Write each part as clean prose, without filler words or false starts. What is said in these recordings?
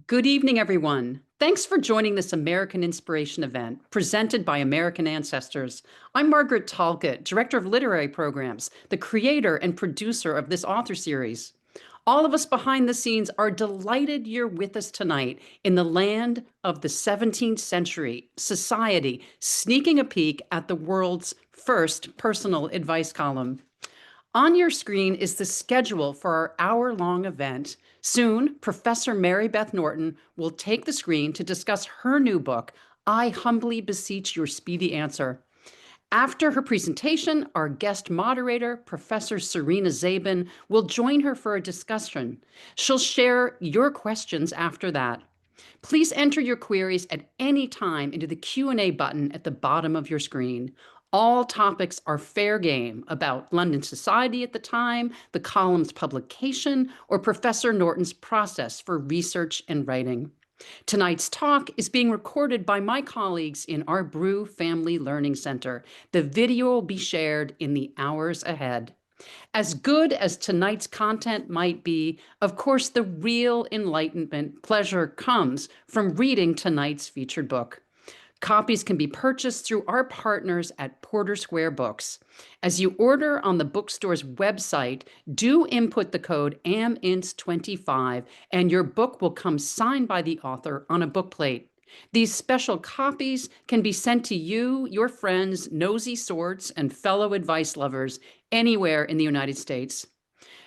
Good evening, everyone. Thanks for joining this American Inspiration event presented by American Ancestors. I'm Margaret Talcott, Director of Literary Programs, the creator and producer of this author series. All of us behind the scenes are delighted you're with us tonight in the land of the 17th century society, sneaking a peek at the world's first personal advice column. On your screen is the schedule for our hour-long event. Soon, Professor Mary Beth Norton will take the screen to discuss her new book, I Humbly Beseech Your Speedy Answer. After her presentation, our guest moderator, Professor Serena Zabin, will join her for a discussion. She'll share your questions after that. Please enter your queries at any time into the Q&A button at the bottom of your screen. All topics are fair game about London society at the time, the column's publication, or Professor Norton's process for research and writing. Tonight's talk is being recorded by my colleagues in our Brew Family Learning Center. The video will be shared in the hours ahead. As good as tonight's content might be, of course, the real enlightenment pleasure comes from reading tonight's featured book. Copies can be purchased through our partners at Porter Square Books. As you order on the bookstore's website, do input the code AMINS25 and your book will come signed by the author on a bookplate. These special copies can be sent to you, your friends, nosy sorts, and fellow advice lovers anywhere in the United States.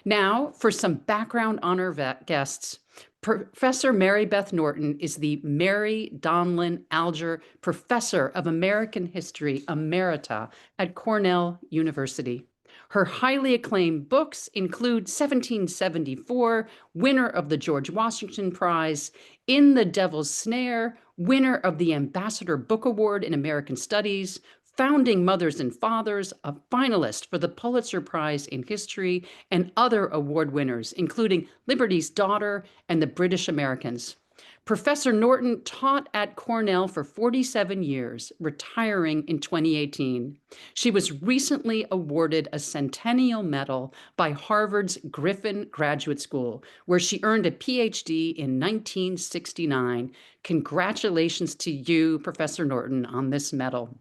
Now, for some background on our guests. Professor Mary Beth Norton is the Mary Donlin Alger Professor of American History Emerita at Cornell University. Her highly acclaimed books include 1774, winner of the George Washington Prize, In the Devil's Snare, winner of the Ambassador Book Award in American Studies, Founding Mothers and Fathers, a finalist for the Pulitzer Prize in History, and other award winners, including Liberty's Daughter and the British Americans. Professor Norton taught at Cornell for 47 years, retiring in 2018. She was recently awarded a Centennial Medal by Harvard's Griffin Graduate School, where she earned a PhD in 1969. Congratulations to you, Professor Norton, on this medal.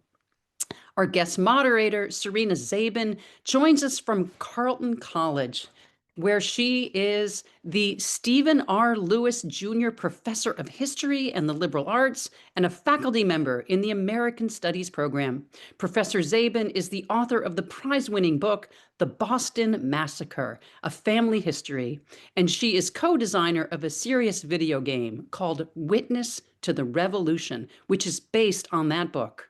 Our guest moderator, Serena Zabin, joins us from Carleton College, where she is the Stephen R. Lewis Jr. Professor of History and the Liberal Arts and a faculty member in the American Studies program. Professor Zabin is the author of the prize-winning book, The Boston Massacre, A Family History, and she is co-designer of a serious video game called Witness to the Revolution, which is based on that book.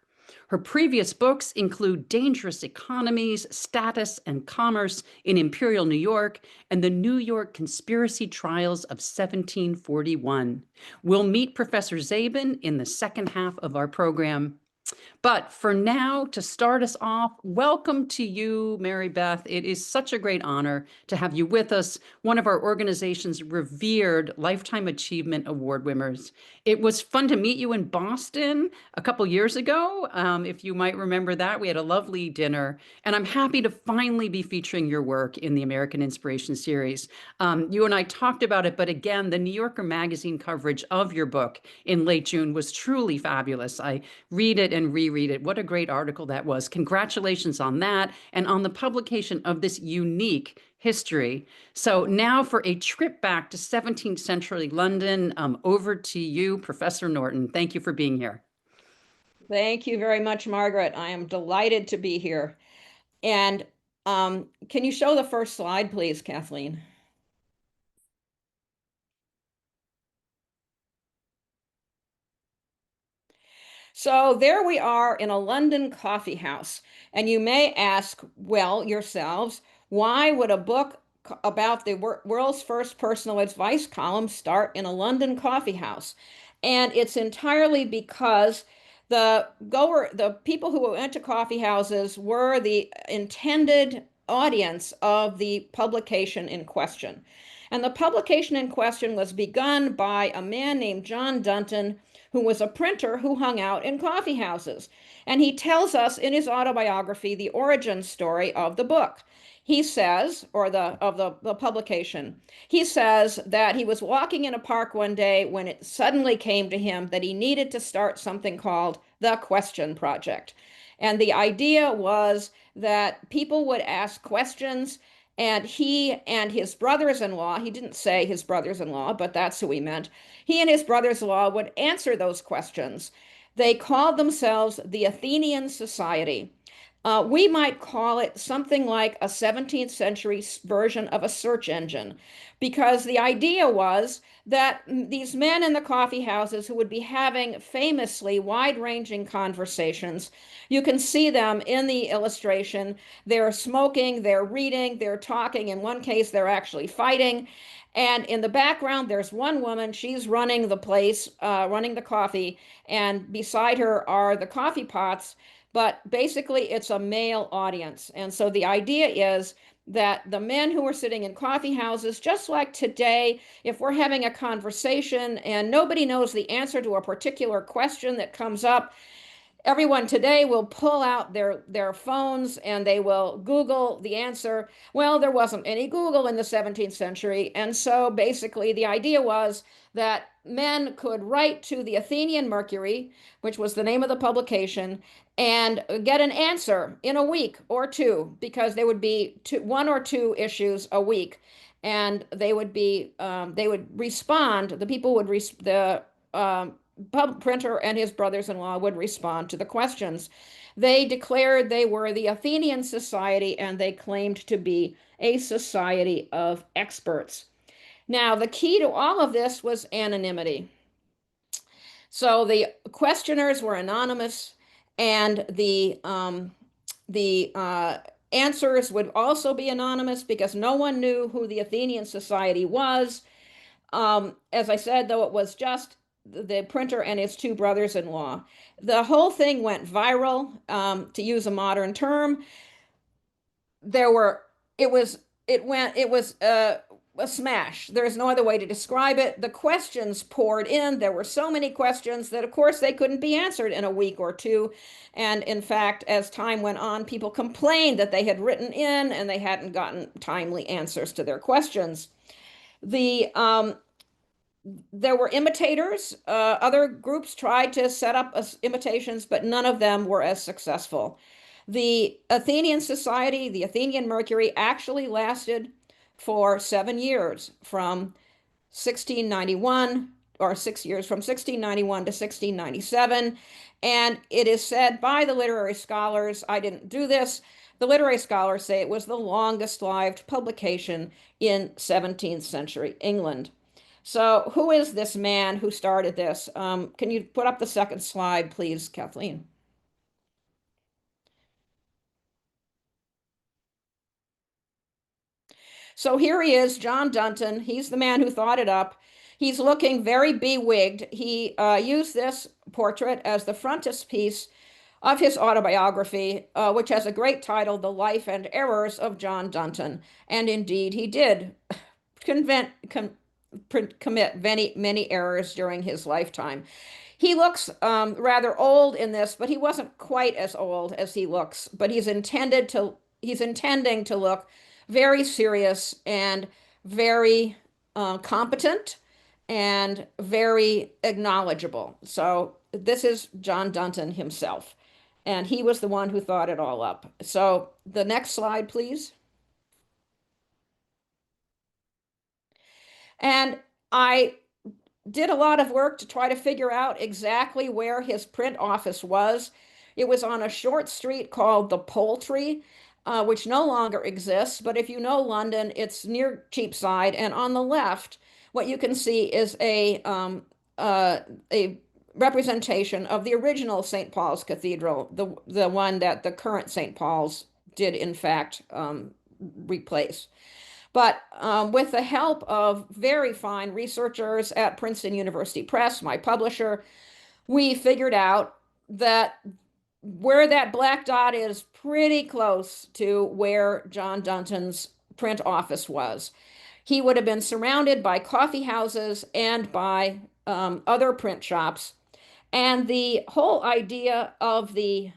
Her previous books include Dangerous Economies, Status and Commerce in Imperial New York, and the New York Conspiracy Trials of 1741. We'll meet Professor Zabin in the second half of our program. But for now, to start us off, welcome to you, Mary Beth. It is such a great honor to have you with us, one of our organization's revered Lifetime Achievement Award winners. It was fun to meet you in Boston a couple years ago. If you might remember that, we had a lovely dinner, and I'm happy to finally be featuring your work in the American Inspiration series. You and I talked about it, but again, the New Yorker Magazine coverage of your book in late June was truly fabulous. I read it and reread it. What a great article that was. Congratulations on that and on the publication of this unique history. So now for a trip back to 17th century London, over to you, Professor Norton. Thank you for being here. Thank you very much, Margaret. I am delighted to be here. And can you show the first slide, please, Kathleen? So there we are in a London coffee house. And you may ask, well, yourselves, why would a book about the world's first personal advice column start in a London coffee house? And it's entirely because the people who went to coffee houses were the intended audience of the publication in question. And the publication in question was begun by a man named John Dunton, who was a printer who hung out in coffee houses. And he tells us in his autobiography the origin story of the book. He says, or the publication, he says that he was walking in a park one day when it suddenly came to him that he needed to start something called the Question Project. And the idea was that people would ask questions, and he and his brothers-in-law, he didn't say his brothers-in-law, but that's who he meant, he and his brothers-in-law would answer those questions. They called themselves the Athenian Society. We might call it something like a 17th century version of a search engine, because the idea was that these men in the coffee houses who would be having famously wide-ranging conversations, you can see them in the illustration. They're smoking, they're reading, they're talking. In one case, they're actually fighting. And in the background, there's one woman. She's running the place, running the coffee, and beside her are the coffee pots. But basically, it's a male audience. And so the idea is that the men who are sitting in coffee houses, just like today, if we're having a conversation and nobody knows the answer to a particular question that comes up, everyone today will pull out their phones and they will Google the answer. Well, there wasn't any Google in the 17th century. And so basically, the idea was that men could write to the Athenian Mercury, which was the name of the publication, and get an answer in a week or two, because there would be one or two issues a week. And they would respond, the people would, the printer and his brothers-in-law would respond to the questions. They declared they were the Athenian Society, and they claimed to be a society of experts. Now, the key to all of this was anonymity. So the questioners were anonymous, and the answers would also be anonymous because no one knew who the Athenian Society was. As I said, though, it was just the printer and his two brothers-in-law. The whole thing went viral, to use a modern term. There were, it was a smash. There's no other way to describe it. The questions poured in. There were so many questions that, of course, they couldn't be answered in a week or two. And in fact, as time went on, people complained that they had written in and they hadn't gotten timely answers to their questions. The There were imitators. Other groups tried to set up imitations, but none of them were as successful. The Athenian Society, the Athenian Mercury, actually lasted for 7 years, from 1691, or 6 years, from 1691 to 1697. And it is said by the literary scholars, I didn't do this, the literary scholars say it was the longest lived publication in 17th century England. So who is this man who started this? Can you put up the second slide, please, Kathleen? So here he is, John Dunton. He's the man who thought it up. He's looking very bewigged. He used this portrait as the frontispiece of his autobiography, which has a great title, The Life and Errors of John Dunton. And indeed, he did commit many errors during his lifetime. He looks rather old in this, but he wasn't quite as old as he looks. But he's intending to look very serious and very competent and very acknowledgeable. So this is John Dunton himself, and he was the one who thought it all up. So the next slide, please. And I did a lot of work to try to figure out exactly where his print office was. It was on a short street called the Poultry, which no longer exists. But if you know London, it's near Cheapside. And on the left, what you can see is a representation of the original St. Paul's Cathedral, the one that the current St. Paul's did, in fact, replace. But with the help of very fine researchers at Princeton University Press, my publisher, we figured out that where that black dot is pretty close to where John Dunton's print office was. He would have been surrounded by coffee houses and by other print shops. And the whole idea of the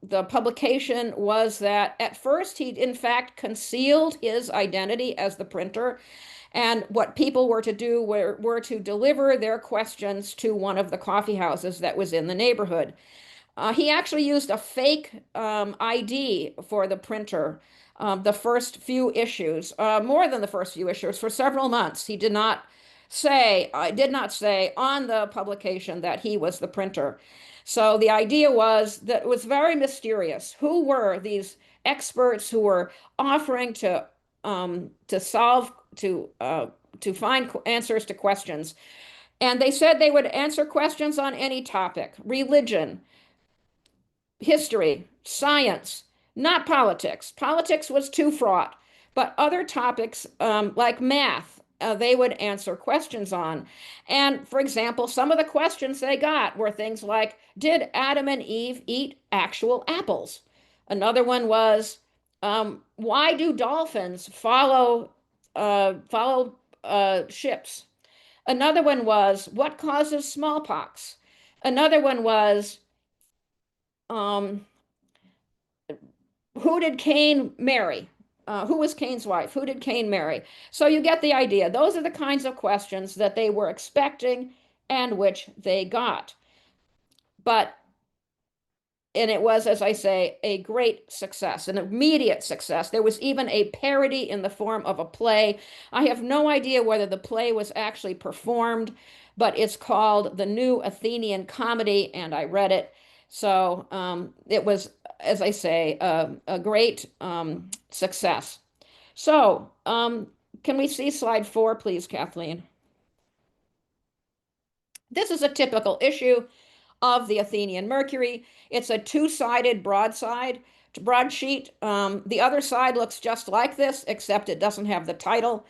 the publication was that at first he, in fact, concealed his identity as the printer. And what people were to do were to deliver their questions to one of the coffee houses that was in the neighborhood. He actually used a fake ID for the printer the first few issues, more than the first few issues, for several months. He did not say, I did not say on the publication that he was the printer. So the idea was that it was very mysterious. Who were these experts who were offering to solve to find answers to questions? And they said they would answer questions on any topic: religion, history, science, not politics. Politics was too fraught, but other topics like math, they would answer questions on. And for example, some of the questions they got were things like, did Adam and Eve eat actual apples? Another one was, why do dolphins follow ships? Another one was, what causes smallpox? Another one was, um, who did Cain marry? Who was Cain's wife? Who did Cain marry? So you get the idea. Those are the kinds of questions that they were expecting and which they got. But, and it was, as I say, a great success, an immediate success. There was even a parody in the form of a play. I have no idea whether the play was actually performed, but it's called The New Athenian Comedy, and I read it. So it was, as I say, a great success. So can we see slide 4, please, Kathleen? This is a typical issue of the Athenian Mercury. It's a two-sided broadsheet. The other side looks just like this, except it doesn't have the title.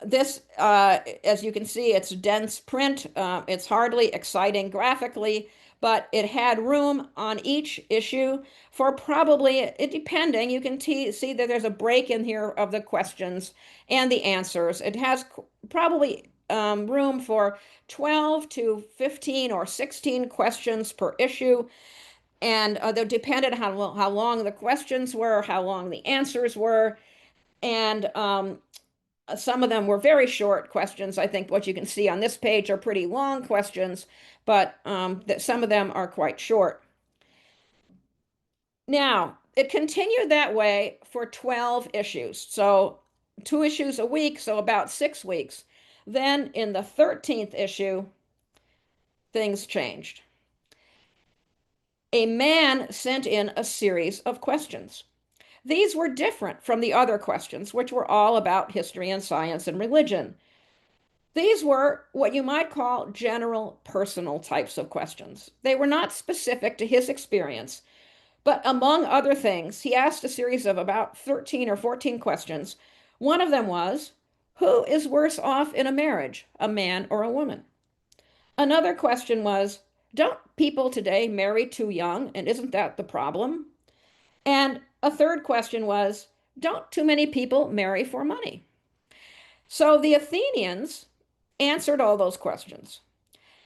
This, as you can see, it's dense print. It's hardly exciting graphically, but it had room on each issue for probably, it depending, you can see that there's a break in here of the questions and the answers. It has probably room for 12 to 15 or 16 questions per issue. And they depended on how long the questions were, how long the answers were. And some of them were very short questions. I think what you can see on this page are pretty long questions, but some of them are quite short. Now, it continued that way for 12 issues. So 2 issues a week, so about 6 weeks. Then in the 13th issue, things changed. A man sent in a series of questions. These were different from the other questions, which were all about history and science and religion. These were what you might call general personal types of questions. They were not specific to his experience, but among other things, he asked a series of about 13 or 14 questions. One of them was, who is worse off in a marriage, a man or a woman? Another question was, don't people today marry too young, and isn't that the problem? And a third question was, don't too many people marry for money? So the Athenians answered all those questions.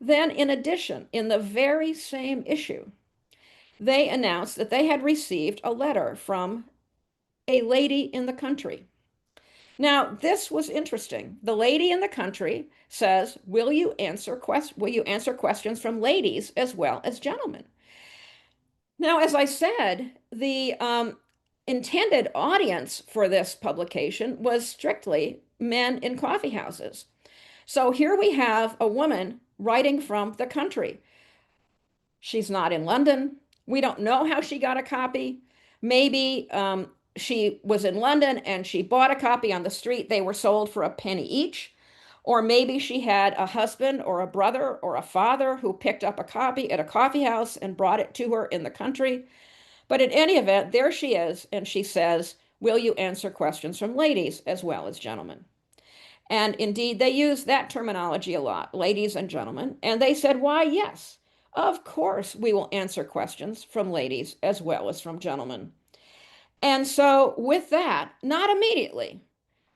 Then, in addition, in the very same issue, they announced that they had received a letter from a lady in the country. Now, this was interesting. The lady in the country says, will you answer questions from ladies as well as gentlemen? Now, as I said, the intended audience for this publication was strictly men in coffee houses. So here we have a woman writing from the country. She's not in London. We don't know how she got a copy. Maybe she was in London and she bought a copy on the street. They were sold for a penny each. Or maybe she had a husband or a brother or a father who picked up a copy at a coffee house and brought it to her in the country. But in any event, there she is, and she says, will you answer questions from ladies as well as gentlemen? And indeed, they use that terminology a lot, ladies and gentlemen. And they said, why, yes, of course we will answer questions from ladies as well as from gentlemen. And so with that, not immediately,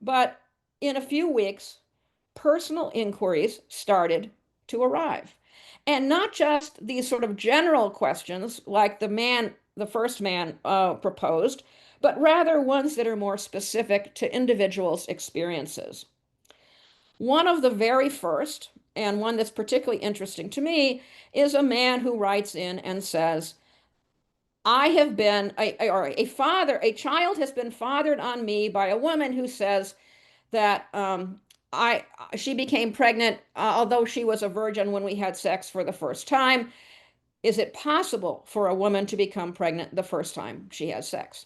but in a few weeks, personal inquiries started to arrive. And not just these sort of general questions like the man the first man proposed, but rather ones that are more specific to individuals' experiences. One of the very first, and one that's particularly interesting to me, is a man who writes in and says, I have been a child has been fathered on me by a woman who says that I she became pregnant although she was a virgin when we had sex for the first time. Is it possible for a woman to become pregnant the first time she has sex?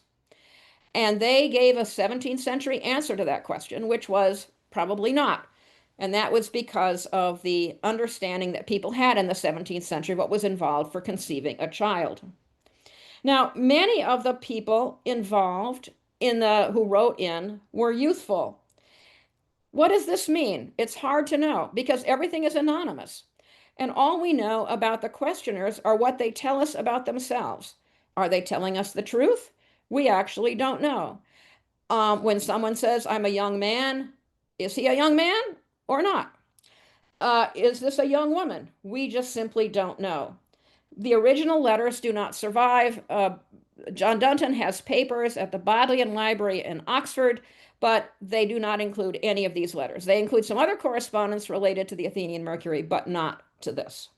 And they gave a 17th century answer to that question, which was probably not. And that was because of the understanding that people had in the 17th century what was involved for conceiving a child. Now, many of the people involved in the who wrote in were youthful. What does this mean? It's hard to know because everything is anonymous. And all we know about the questioners are what they tell us about themselves. Are they telling us the truth? We actually don't know. When someone says, I'm a young man, is he a young man or not? Is this a young woman? We just simply don't know. The original letters do not survive. John Dunton has papers at the Bodleian Library in Oxford, but they do not include any of these letters. They include some other correspondence related to the Athenian Mercury, but not to this.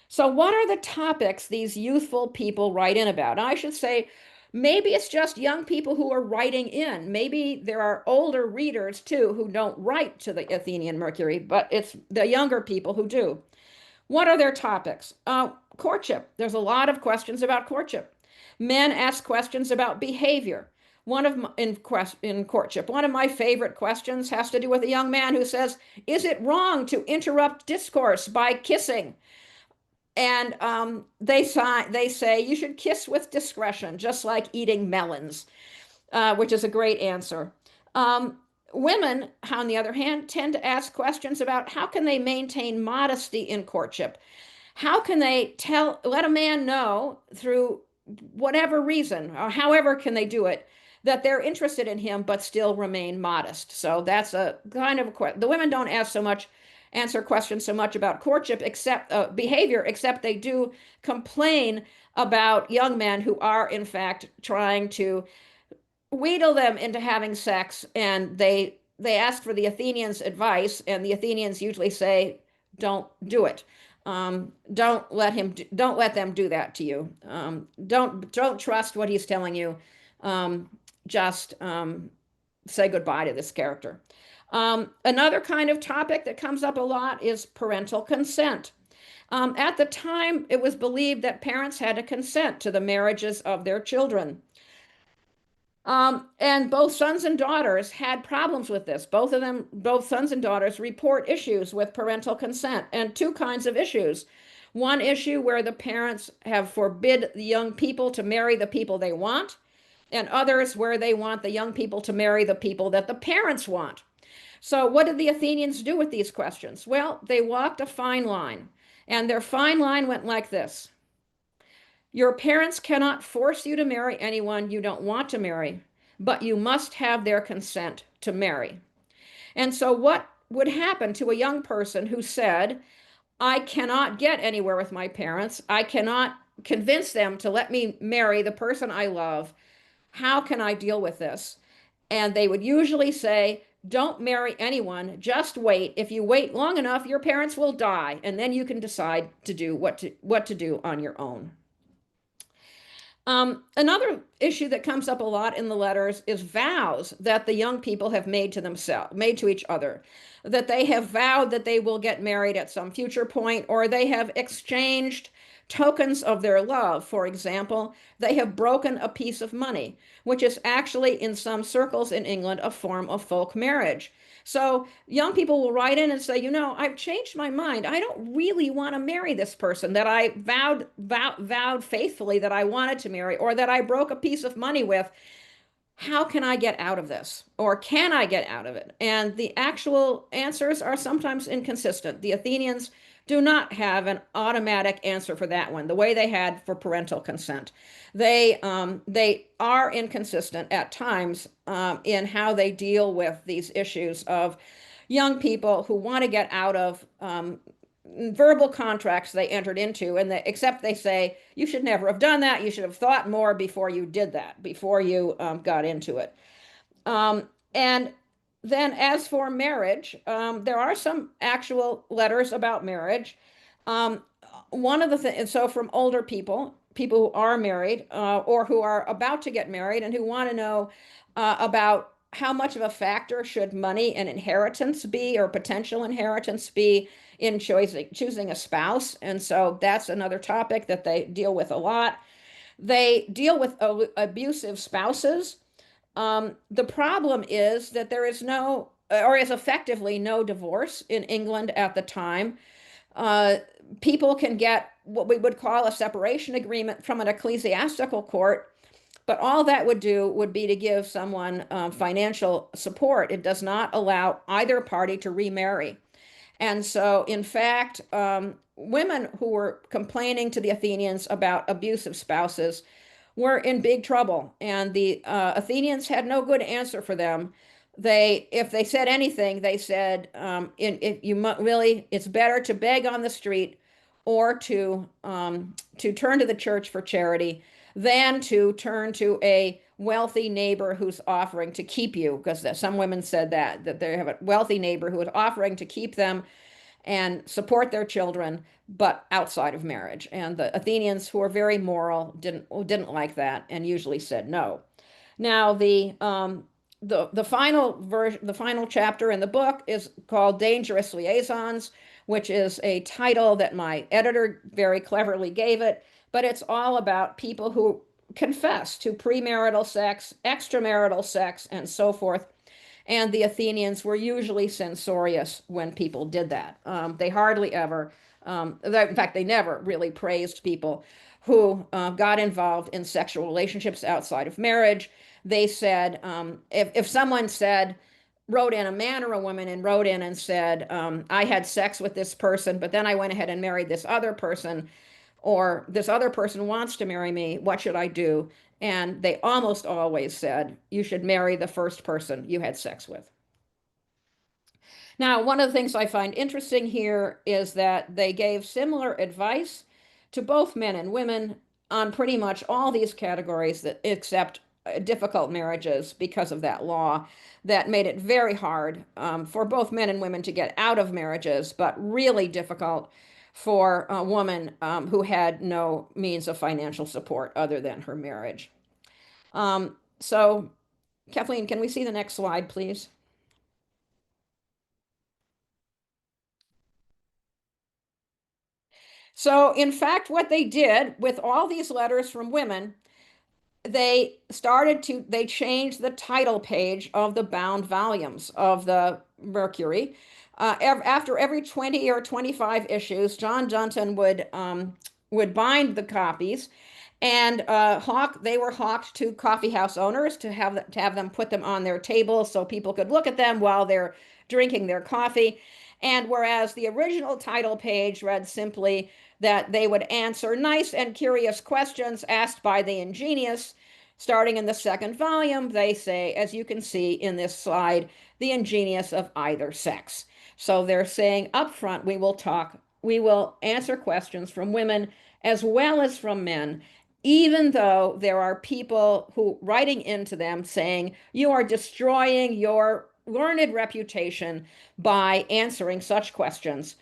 So what are the topics these youthful people write in about? And I should say, maybe it's just young people who are writing in. Maybe there are older readers too who don't write to the Athenian Mercury, but it's the younger people who do. What are their topics? Courtship. There's a lot of questions about courtship. Men ask questions about behavior. In courtship, one of my favorite questions has to do with a young man who says, "Is it wrong to interrupt discourse by kissing?" And they say you should kiss with discretion, just like eating melons, which is a great answer. Women, on the other hand, tend to ask questions about how can they maintain modesty in courtship? How can they let a man know through whatever reason, or however can they do it, that they're interested in him but still remain modest? So that's a kind of a question. The women don't answer questions so much about courtship except behavior, except they do complain about young men who are in fact trying to wheedle them into having sex, and they ask for the Athenians' advice, and the Athenians usually say, "Don't do it. Don't let them do that to you. Don't trust what he's telling you. Just say goodbye to this character." Another kind of topic that comes up a lot is parental consent. At the time, it was believed that parents had to consent to the marriages of their children. And both sons and daughters had problems with this. Both sons and daughters report issues with parental consent, and two kinds of issues. One issue where the parents have forbid the young people to marry the people they want, and others where they want the young people to marry the people that the parents want. So what did the Athenians do with these questions? Well, they walked a fine line, and their fine line went like this. Your parents cannot force you to marry anyone you don't want to marry, but you must have their consent to marry. And so what would happen to a young person who said, I cannot get anywhere with my parents. I cannot convince them to let me marry the person I love. How can I deal with this? And they would usually say, don't marry anyone, just wait. If you wait long enough, your parents will die, and then you can decide to do what to do on your own. Another issue that comes up a lot in the letters is vows that the young people have made to each other, that they have vowed that they will get married at some future point, or they have exchanged tokens of their love. For example, they have broken a piece of money, which is actually in some circles in England a form of folk marriage. So young people will write in and say, I've changed my mind. I don't really want to marry this person that I vowed faithfully that I wanted to marry, or that I broke a piece of money with. How can I get out of this? Or can I get out of it? And the actual answers are sometimes inconsistent. The Athenians do not have an automatic answer for that one, the way they had for parental consent. They are inconsistent at times in how they deal with these issues of young people who want to get out of verbal contracts they entered into, and except they say you should never have done that. You should have thought more before you did that, before you got into it. And then, as for marriage, there are some actual letters about marriage. Um, One of the things, so from older people, people who are married or who are about to get married and who want to know about how much of a factor should money and inheritance be, or potential inheritance be, in choosing a spouse. And so that's another topic that they deal with a lot. They deal with abusive spouses. The problem is that there is no, or is effectively no divorce in England at the time. Uh, People can get what we would call a separation agreement from an ecclesiastical court, but all that would do would be to give someone financial support. It does not allow either party to remarry. And so, in fact, women who were complaining to the Athenians about abusive spouses were in big trouble, and the Athenians had no good answer for them. If they said anything, they said, really, it's better to beg on the street or to turn to the church for charity than to turn to a wealthy neighbor who's offering to keep you, because some women said that they have a wealthy neighbor who is offering to keep them and support their children, but outside of marriage. And the Athenians, who are very moral, didn't like that and usually said no. Now, the final version, the final chapter in the book is called Dangerous Liaisons, which is a title that my editor very cleverly gave it, but it's all about people who confess to premarital sex, extramarital sex, and so forth. And the Athenians were usually censorious when people did that. They hardly ever, in fact, they never really praised people who got involved in sexual relationships outside of marriage. They said, if someone wrote in, a man or a woman, and wrote in and said, I had sex with this person, but then I went ahead and married this other person, or this other person wants to marry me, what should I do? And they almost always said, you should marry the first person you had sex with. Now, one of the things I find interesting here is that they gave similar advice to both men and women on pretty much all these categories, except difficult marriages, because of that law that made it very hard for both men and women to get out of marriages, but really difficult for a woman who had no means of financial support other than her marriage. So, Kathleen, can we see the next slide, please? So, in fact, what they did with all these letters from women, they changed the title page of the bound volumes of the Mercury. After every 20 or 25 issues, John Dunton would bind the copies and they were hawked to coffee house owners to have them put them on their table so people could look at them while they're drinking their coffee. And whereas the original title page read simply that they would answer nice and curious questions asked by the ingenious, starting in the second volume, they say, as you can see in this slide, the ingenious of either sex. So they're saying up front, we will answer questions from women as well as from men, even though there are people who writing into them saying, you are destroying your learned reputation by answering such questions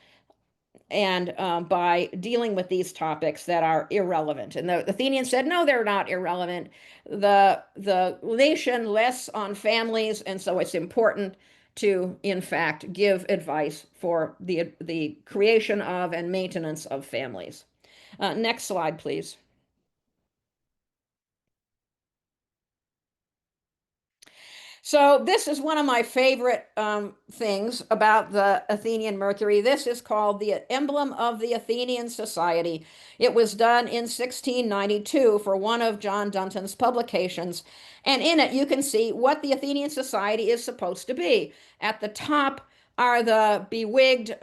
and by dealing with these topics that are irrelevant. And the Athenians said, no, they're not irrelevant. The nation rests on families, and so it's important to, in fact, give advice for the creation of and maintenance of families. Next slide, please. So this is one of my favorite things about the Athenian Mercury. This is called the Emblem of the Athenian Society. It was done in 1692 for one of John Dunton's publications. And in it, you can see what the Athenian Society is supposed to be. At the top are the bewigged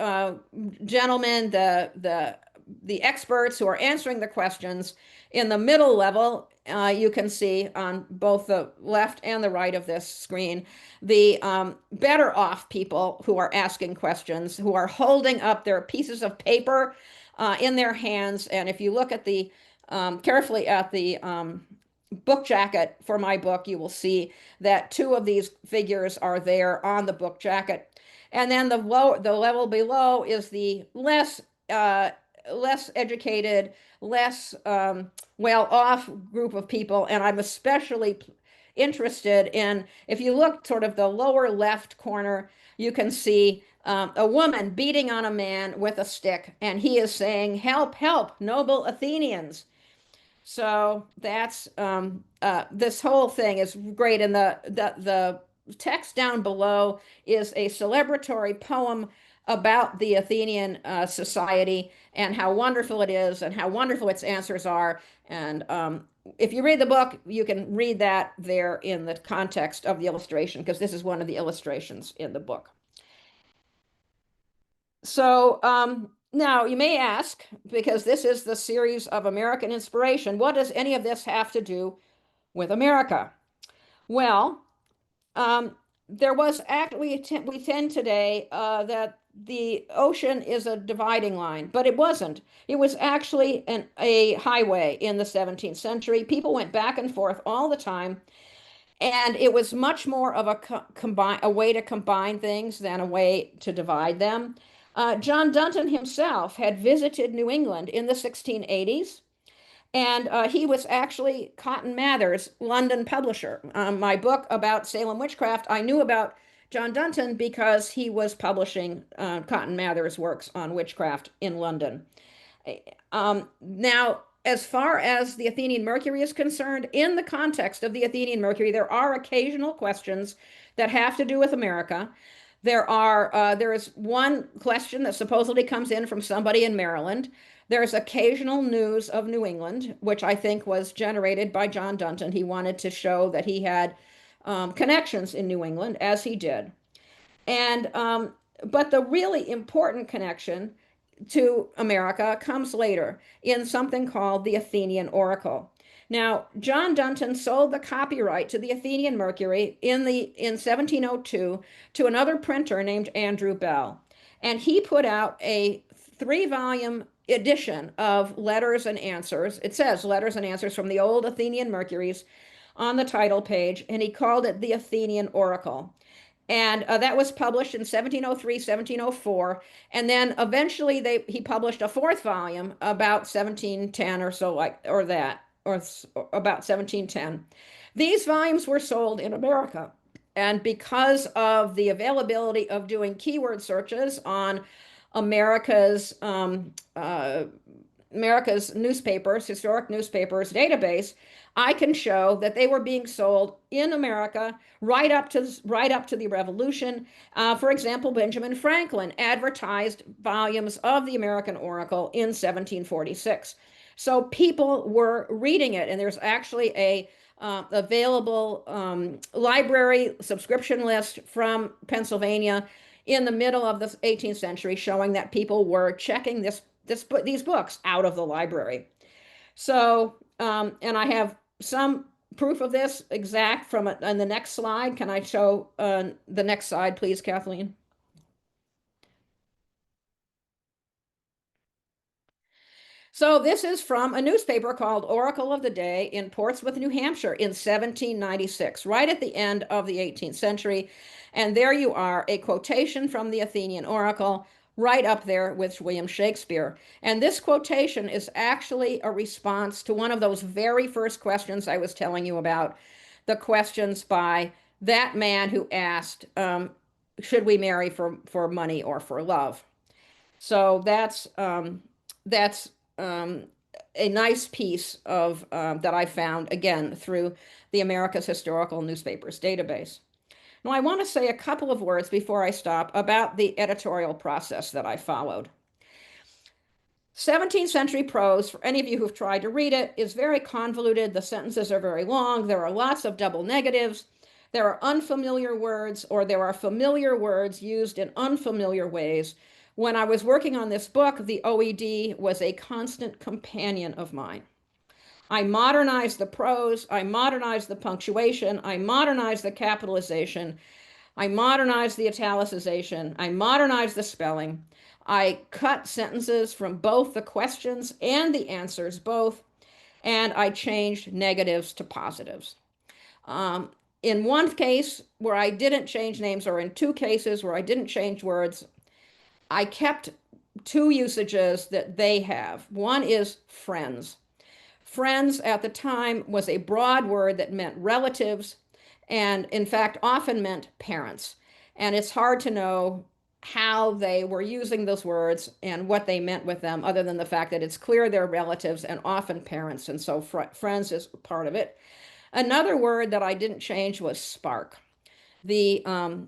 gentlemen, the experts who are answering the questions. In the middle level you can see on both the left and the right of this screen the better off people who are asking questions, who are holding up their pieces of paper in their hands. And if you look at the carefully at the book jacket for my book, you will see that two of these figures are there on the book jacket. And then the level below is the less educated, less well-off group of people. And I'm especially interested in, if you look sort of the lower left corner, you can see a woman beating on a man with a stick, and he is saying, "Help, help, noble Athenians." So that's this whole thing is great. And the text down below is a celebratory poem about the Athenian society and how wonderful it is and how wonderful its answers are. And if you read the book, you can read that there in the context of the illustration, because this is one of the illustrations in the book. So now you may ask, because this is the series of American inspiration, what does any of this have to do with America? Well, there was actually, we tend today that the ocean is a dividing line, but it wasn't. It was actually a highway in the 17th century. People went back and forth all the time, and it was much more of a way to combine things than a way to divide them. John Dunton himself had visited New England in the 1680s, and he was actually Cotton Mather's London publisher. My book about Salem witchcraft, I knew about John Dunton because he was publishing Cotton Mather's works on witchcraft in London. Now, as far as the Athenian Mercury is concerned, in the context of the Athenian Mercury, there are occasional questions that have to do with America. There is one question that supposedly comes in from somebody in Maryland. There's occasional news of New England, which I think was generated by John Dunton. He wanted to show that he had connections in New England, as he did. And but the really important connection to America comes later in something called the Athenian Oracle. Now, John Dunton sold the copyright to the Athenian Mercury in 1702 to another printer named Andrew Bell. And he put out a 3-volume edition of letters and answers. It says letters and answers from the old Athenian Mercuries on the title page, and he called it the Athenian Oracle. And that was published in 1703, 1704. And then eventually he published a 4th volume about 1710 or so, or about 1710. These volumes were sold in America. And because of the availability of doing keyword searches on America's newspapers, historic newspapers database, I can show that they were being sold in America right up to the Revolution. For example, Benjamin Franklin advertised volumes of the American Oracle in 1746. So people were reading it, and there's actually a available library subscription list from Pennsylvania in the middle of the 18th century showing that people were checking these books out of the library. So, and I have some proof of this exact from on the next slide. Can I show the next slide, please, Kathleen? So this is from a newspaper called Oracle of the Day in Portsmouth, New Hampshire in 1796, right at the end of the 18th century. And there you are, a quotation from the Athenian Oracle, right up there with William Shakespeare. And this quotation is actually a response to one of those very first questions I was telling you about, the questions by that man who asked, should we marry for money or for love? So that's a nice piece of that I found, again, through the America's Historical Newspapers database. Now, I want to say a couple of words before I stop about the editorial process that I followed. 17th century prose, for any of you who've tried to read it, is very convoluted. The sentences are very long. There are lots of double negatives. There are unfamiliar words, or there are familiar words used in unfamiliar ways. When I was working on this book, the OED was a constant companion of mine. I modernized the prose, I modernized the punctuation, I modernized the capitalization, I modernized the italicization, I modernized the spelling. I cut sentences from both the questions and the answers, both, and I changed negatives to positives. Um, in one case where I didn't change names, or in two cases where I didn't change words, I kept two usages that they have. One is friends. Friends at the time was a broad word that meant relatives, and in fact often meant parents. And it's hard to know how they were using those words and what they meant with them, other than the fact that it's clear they're relatives and often parents. And so friends is part of it. Another word that I didn't change was spark. The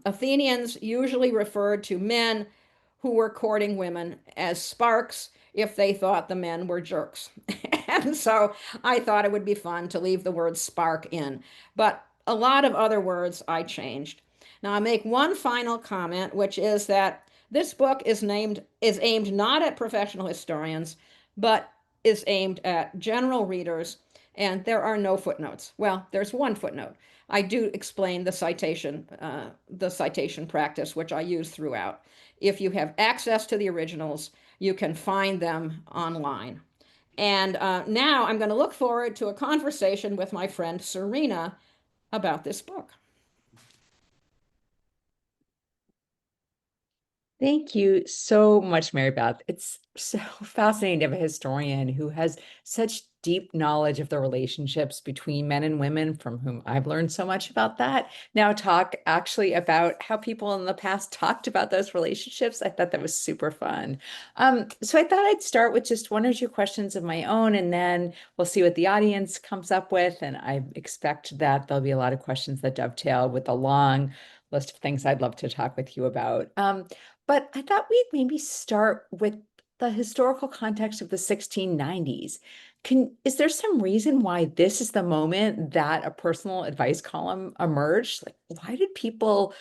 Athenians usually referred to men who were courting women as sparks if they thought the men were jerks. And so I thought it would be fun to leave the word spark in. But a lot of other words I changed. Now I'll make one final comment, which is that this book is aimed not at professional historians, but is aimed at general readers, and there are no footnotes. Well, there's one footnote. I do explain the citation practice, which I use throughout. If you have access to the originals, you can find them online. And now I'm going to look forward to a conversation with my friend Serena about this book. Thank you so much, Mary Beth. It's so fascinating to have a historian who has such deep knowledge of the relationships between men and women, from whom I've learned so much about that. Now talk actually about how people in the past talked about those relationships. I thought that was super fun. So I thought I'd start with just one or two questions of my own, and then we'll see what the audience comes up with. And I expect that there'll be a lot of questions that dovetail with a long list of things I'd love to talk with you about. But I thought we'd maybe start with the historical context of the 1690s. Is there some reason why this is the moment that a personal advice column emerged? Like, why did people,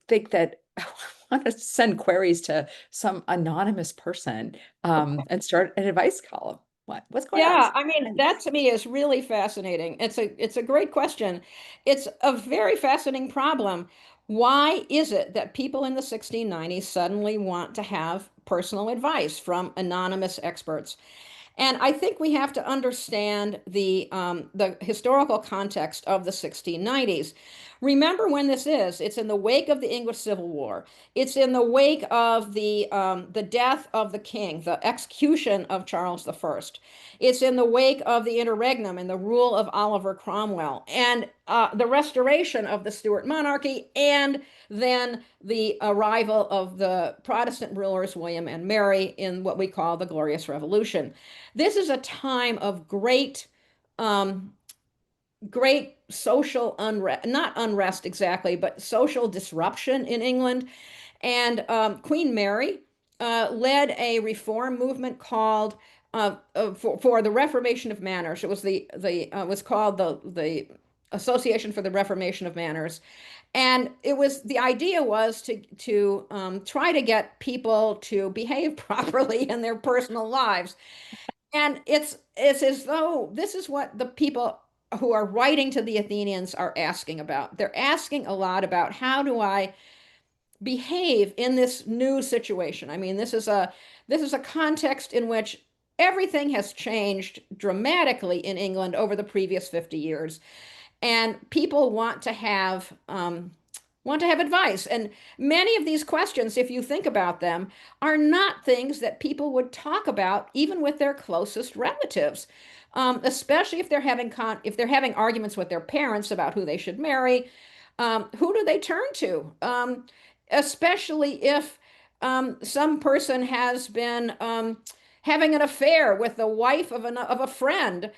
think that I want to send queries to some anonymous person and start an advice column? What's going on? Yeah, I mean, that to me is really fascinating. It's a great question. It's a very fascinating problem. Why is it that people in the 1690s suddenly want to have personal advice from anonymous experts? And I think we have to understand the historical context of the 1690s. Remember when this is. It's in the wake of the English Civil War. It's in the wake of the death of the king, the execution of Charles I. It's in the wake of the interregnum and the rule of Oliver Cromwell, and the restoration of the Stuart monarchy, and then the arrival of the Protestant rulers, William and Mary, in what we call the Glorious Revolution. This is a time of um, great social unrest, not unrest exactly, but social disruption in England. And Queen Mary led a reform movement called for the Reformation of Manners. It was was called the Association for the Reformation of Manners, and the idea was to try to get people to behave properly in their personal lives. And it's as though this is what the people who are writing to the Athenians are asking about. They're asking a lot about, how do I behave in this new situation? I mean, this is a context in which everything has changed dramatically in England over the previous 50 years, and people want to have advice. And many of these questions, if you think about them, are not things that people would talk about even with their closest relatives, especially if they're having arguments with their parents about who they should marry. Who do they turn to? Especially if some person has been having an affair with the wife of a friend.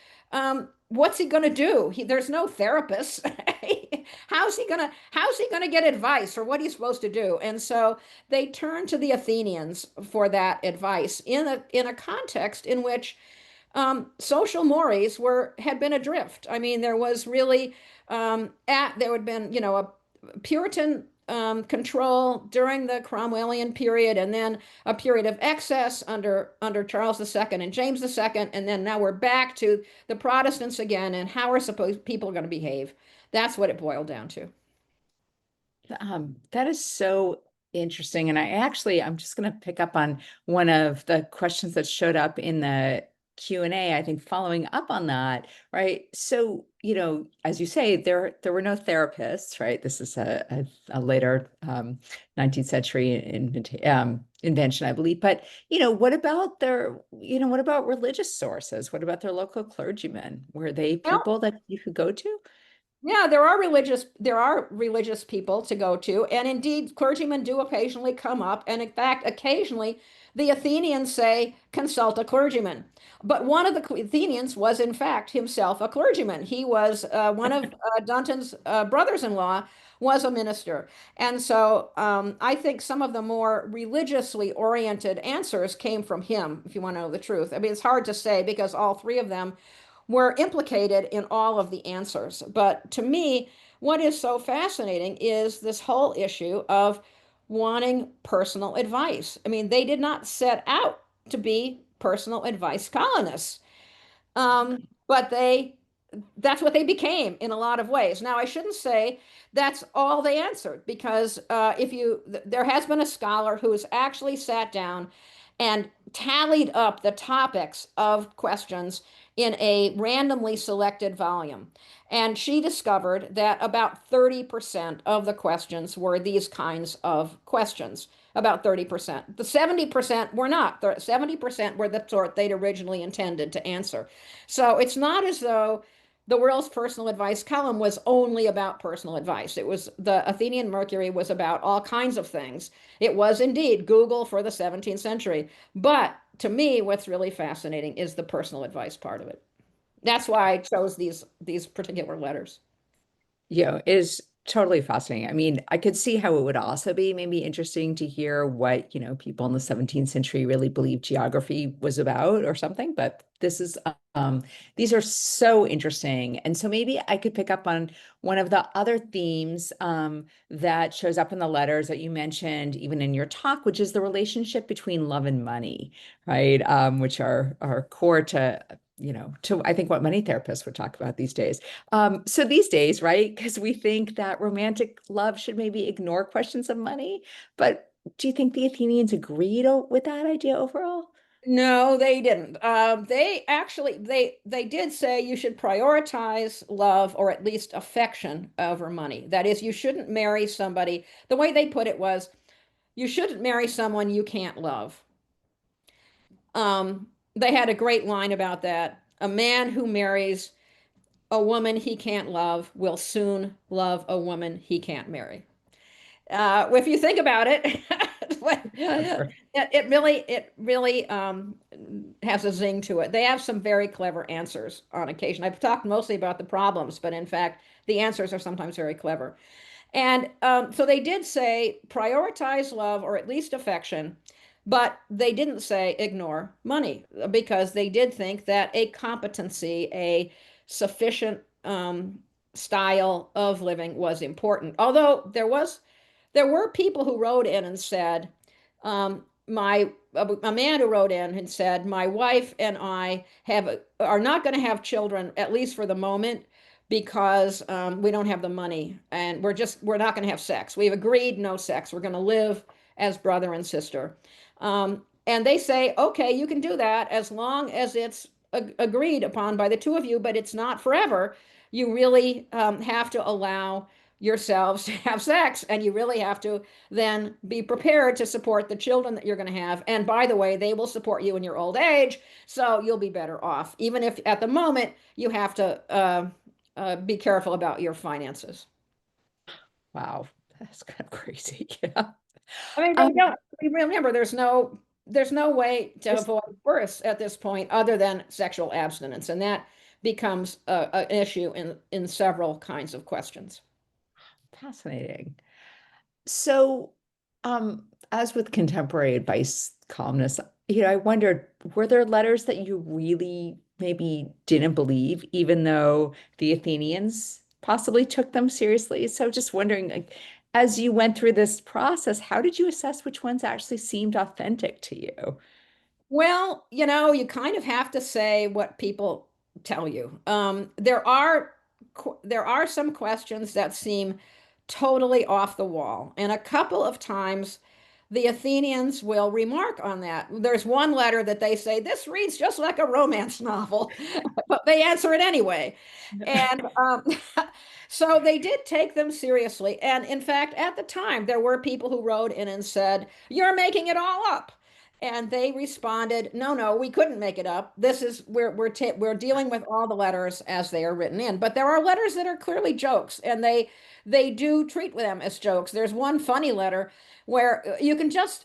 What's he going to do? There's no therapist. How's he gonna get advice for what he's supposed to do? And so they turn to the Athenians for that advice in a context in which social mores had been adrift. I mean, there was really there had been a Puritan control during the Cromwellian period, and then a period of excess under Charles II and James II, and then now we're back to the Protestants again, and how are supposed people going to behave? That's what it boiled down to. That is so interesting. And I'm just going to pick up on one of the questions that showed up in the Q&A, I think following up on that, right? So, as you say, there were no therapists, right? This is a later 19th century invention, I believe. But, what about religious sources? What about their local clergymen? Were they Well, people that you could go to? yeah, there are religious people to go to, and indeed clergymen do occasionally come up, and in fact, occasionally the Athenians say consult a clergyman. But one of the Athenians was in fact himself a clergyman. He was one of Dunton's brothers-in-law was a minister. And so I think some of the more religiously oriented answers came from him, if you want to know the truth. I mean, it's hard to say because all three of them were implicated in all of the answers. But to me, what is so fascinating is this whole issue of wanting personal advice. I mean, they did not set out to be personal advice colonists, but that's what they became in a lot of ways. Now, I shouldn't say that's all they answered because there has been a scholar who's actually sat down and tallied up the topics of questions in a randomly selected volume. And she discovered that about 30% of the questions were these kinds of questions. About 30%. The 70% were not. The 70% were the sort they'd originally intended to answer. So it's not as though the world's personal advice column was only about personal advice. It was the Athenian Mercury was about all kinds of things. It was indeed Google for the 17th century. But to me, what's really fascinating is the personal advice part of it. That's why I chose these particular letters. Is totally fascinating. I mean, I could see how it would also be maybe interesting to hear what, people in the 17th century really believed geography was about or something, but these are so interesting. And so maybe I could pick up on one of the other themes that shows up in the letters that you mentioned, even in your talk, which is the relationship between love and money, right? Which are core to I think what many therapists would talk about these days. So these days, right? Because we think that romantic love should maybe ignore questions of money, but do you think the Athenians agreed with that idea overall? No, they didn't. They actually they did say you should prioritize love or at least affection over money. That is, you shouldn't marry somebody. The way they put it was, you shouldn't marry someone you can't love. They had a great line about that. A man who marries a woman he can't love will soon love a woman he can't marry. If you think about it, it really has a zing to it. They have some very clever answers on occasion. I've talked mostly about the problems, but in fact, the answers are sometimes very clever. And so they did say prioritize love or at least affection, but they didn't say ignore money because they did think that a competency, a sufficient style of living was important. Although there were people who wrote in and said, my a man who wrote in and said, my wife and I are not going to have children, at least for the moment, because we don't have the money and we're not going to have sex. We've agreed no sex. We're going to live as brother and sister. And they say, okay, you can do that as long as it's agreed upon by the two of you, but it's not forever. You really have to allow yourselves to have sex, and you really have to then be prepared to support the children that you're going to have. And by the way, they will support you in your old age, so you'll be better off, even if at the moment you have to be careful about your finances. Wow, that's kind of crazy. Yeah. I mean, they Um, don't. Remember, there's no way to there's- avoid births at this point other than sexual abstinence, and that becomes an issue in several kinds of questions. Fascinating. So, as with contemporary advice columnists, I wondered, were there letters that you really maybe didn't believe, even though the Athenians possibly took them seriously? So just wondering, like, as you went through this process, how did you assess which ones actually seemed authentic to you? Well, you kind of have to say what people tell you. There are some questions that seem totally off the wall, and a couple of times the Athenians will remark on that. There's one letter that they say this reads just like a romance novel, but they answer it anyway. And so they did take them seriously. And in fact, at the time, there were people who wrote in and said, "You're making it all up." And they responded, "No, no, we couldn't make it up. This is we're dealing with all the letters as they are written in. But there are letters that are clearly jokes, and they do treat them as jokes. There's one funny letter where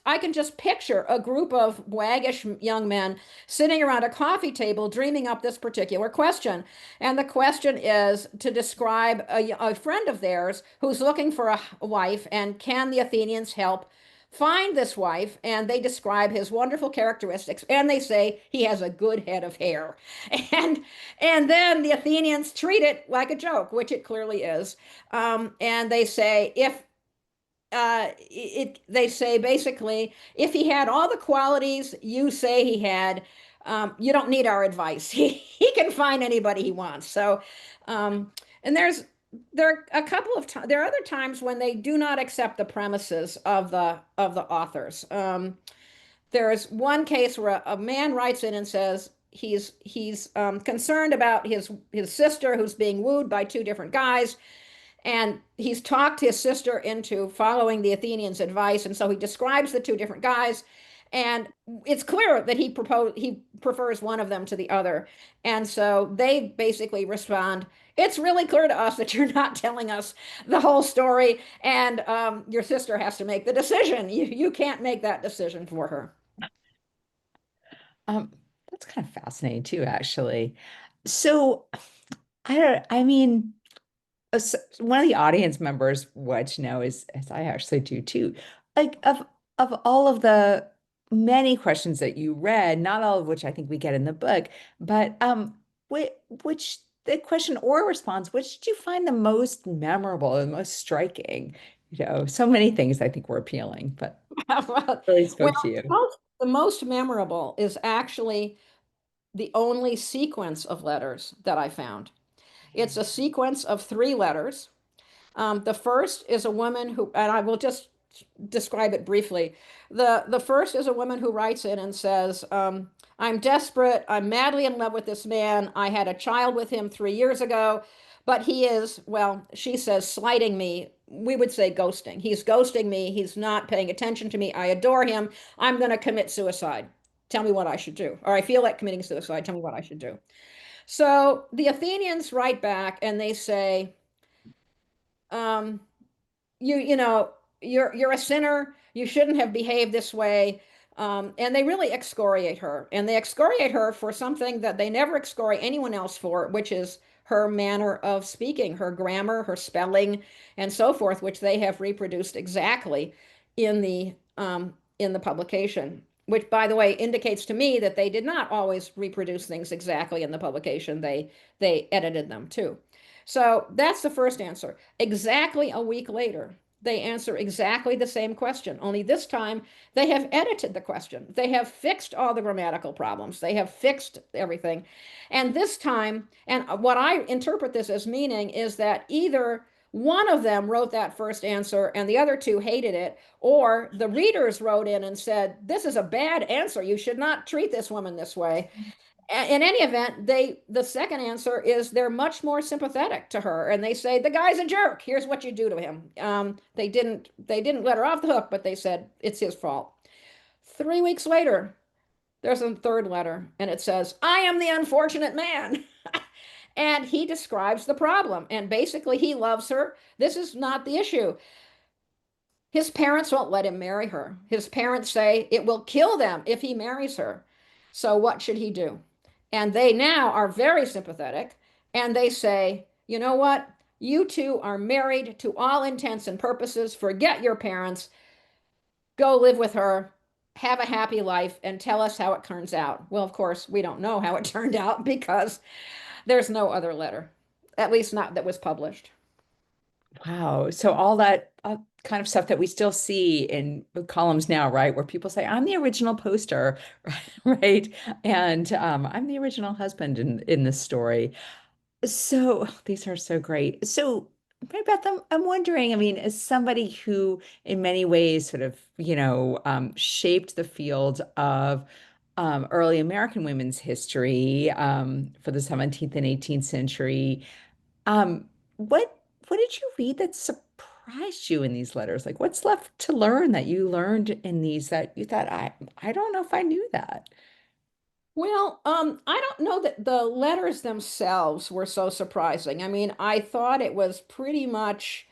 I can just picture a group of waggish young men sitting around a coffee table dreaming up this particular question. And the question is to describe a friend of theirs who's looking for a wife, and can the Athenians help find this wife? And they describe his wonderful characteristics, and they say he has a good head of hair. and and then the Athenians treat it like a joke, which it clearly is. And they say, if they say basically, if he had all the qualities you say he had, you don't need our advice. He can find anybody he wants. So, and there are a couple of times, there are other times when they do not accept the premises of the authors. There's one case where a man writes in and says he's concerned about his sister who's being wooed by two different guys, and he's talked his sister into following the Athenians' advice, and so he describes the two different guys, and it's clear that he prefers one of them to the other. And so they basically respond, "It's really clear to us that you're not telling us the whole story, and your sister has to make the decision. You can't make that decision for her." Um, that's kind of fascinating too, actually. So I mean, one of the audience members wanted to know is, as I actually do too, like of all of the many questions that you read, not all of which I think we get in the book, but which the question or response, which did you find the most memorable, the most striking? So many things I think were appealing, but well, really well, spoke to you. the most memorable is actually the only sequence of letters that I found. It's a sequence of three letters. The first is a woman who, and I will just describe it briefly. The first is a woman who writes in and says, "I'm desperate. I'm madly in love with this man. I had a child with him 3 years ago, but he is, well, she says, slighting me. We would say ghosting. He's ghosting me. He's not paying attention to me. I adore him. I'm going to commit suicide. Tell me what I should do. Or I feel like committing suicide. Tell me what I should do." So the Athenians write back and they say, um, you're a sinner. You shouldn't have behaved this way. And they really excoriate her. And they excoriate her for something that they never excoriate anyone else for, which is her manner of speaking, her grammar, her spelling, and so forth, which they have reproduced exactly in the publication. Which, by the way, indicates to me that they did not always reproduce things exactly in the publication. They edited them too. So that's the first answer. Exactly a week later, they answer exactly the same question, only this time they have edited the question. They have fixed all the grammatical problems. They have fixed everything. And this time, and what I interpret this as meaning is that either one of them wrote that first answer and the other two hated it, or the readers wrote in and said, "This is a bad answer. You should not treat this woman this way." In any event, the second answer is they're much more sympathetic to her, and they say the guy's a jerk. Here's what you do to him. They didn't let her off the hook, but they said it's his fault. 3 weeks later, there's a third letter, and it says, "I am the unfortunate man." And he describes the problem, and basically he loves her. This is not the issue. His parents won't let him marry her. His parents say it will kill them if he marries her. So what should he do? And they now are very sympathetic, and they say, "You know what? You two are married to all intents and purposes. Forget your parents. Go live with her. Have a happy life and tell us how it turns out." Well, of course, we don't know how it turned out because there's no other letter, at least not that was published. Wow. So all that kind of stuff that we still see in columns now, right? Where people say, I'm the original poster, right? And I'm the original husband in this story. So these are so great. So, Mary Beth, I'm wondering, I mean, as somebody who in many ways sort of, shaped the field of early American women's history for the 17th and 18th century, what did you read that surprised you in these letters? Like, what's left to learn that you learned in these that you thought, I don't know if I knew that. Well, I don't know that the letters themselves were so surprising. I mean, I thought it was pretty much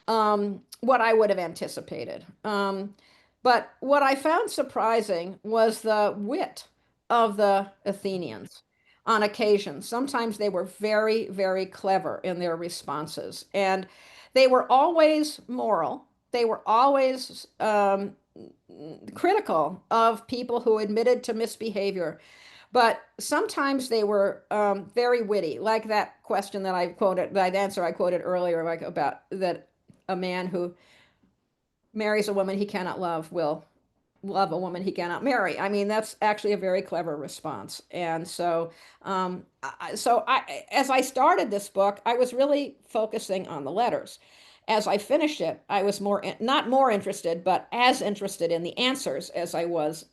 what I would have anticipated. But what I found surprising was the wit of the Athenians on occasion. Sometimes they were very, very clever in their responses, and they were always moral. They were always critical of people who admitted to misbehavior. But sometimes they were very witty, like that question that I quoted, that answer I quoted earlier, like about that a man who marries a woman he cannot love will love a woman he cannot marry. I mean, that's actually a very clever response. And so, as I started this book, I was really focusing on the letters. As I finished it, I was not more interested, but as interested in the answers as I was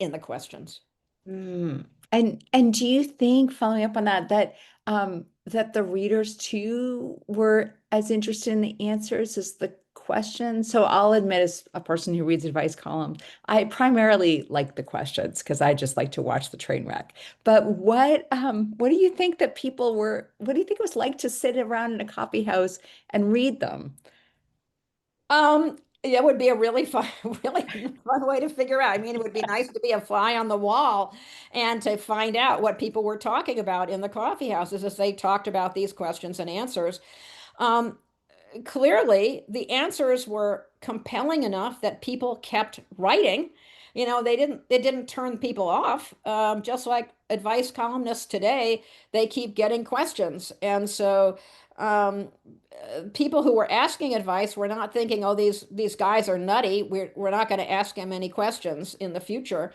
in the questions. Mm. And do you think, following up on that, that the readers too were as interested in the answers as the questions? So I'll admit, as a person who reads advice columns, I primarily like the questions because I just like to watch the train wreck. But what do you think that people were, what do you think it was like to sit around in a coffee house and read them? It would be a really fun, really fun way to figure out. I mean, it would be nice to be a fly on the wall and to find out what people were talking about in the coffee houses as they talked about these questions and answers. Um, Clearly the answers were compelling enough that people kept writing. You know, it didn't turn people off. Just like advice columnists today, they keep getting questions. And so people who were asking advice were not thinking, oh, these guys are nutty. We're not going to ask them any questions in the future.